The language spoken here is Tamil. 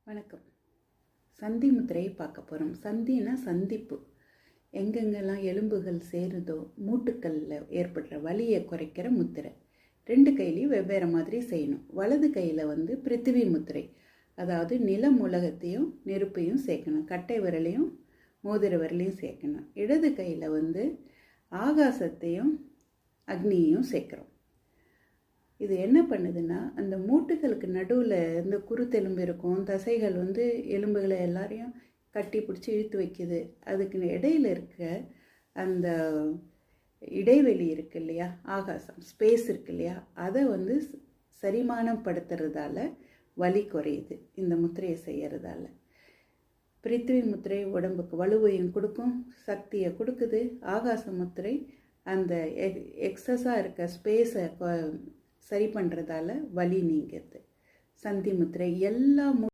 வணக்கம். சந்தி முத்திரையை பார்க்க போகிறோம். சந்தினா சந்திப்பு. எங்கெங்கெல்லாம் எலும்புகள் சேருதோ மூட்டுக்களில் ஏற்படுற வலியை குறைக்கிற முத்திரை. 2 கையிலையும் வெவ்வேறு மாதிரி செய்யணும். வலது கையில் பிருத்திவி முத்திரை, அதாவது நிலம் உலகத்தையும் நெருப்பையும் சேர்க்கணும். கட்டை விரலையும் மோதிர விரலையும் சேர்க்கணும். இடது கையில் ஆகாசத்தையும் அக்னியையும் சேர்க்குறோம். இது என்ன பண்ணுதுன்னா, அந்த மூட்டுகளுக்கு நடுவில் இந்த குருத்தெலும்பு இருக்கும், தசைகள் எலும்புகளை எல்லாரையும் கட்டி பிடிச்சி இழுத்து வைக்குது. அதுக்கு இடையில் இருக்க அந்த இடைவெளி இருக்கு இல்லையா, ஆகாசம் ஸ்பேஸ் இருக்கு இல்லையா, அதை சரிமானப்படுத்துறதால வலி குறையுது இந்த முத்திரையை செய்கிறதால. பிருத்திவி முத்திரை உடம்புக்கு வலுவையும் கொடுக்கும், சக்தியை கொடுக்குது. ஆகாச முத்திரை அந்த எக்ஸஸாக இருக்க ஸ்பேஸை சரி பண்ணுறதால வலி நீங்குது. சந்தி முத்திரை எல்லா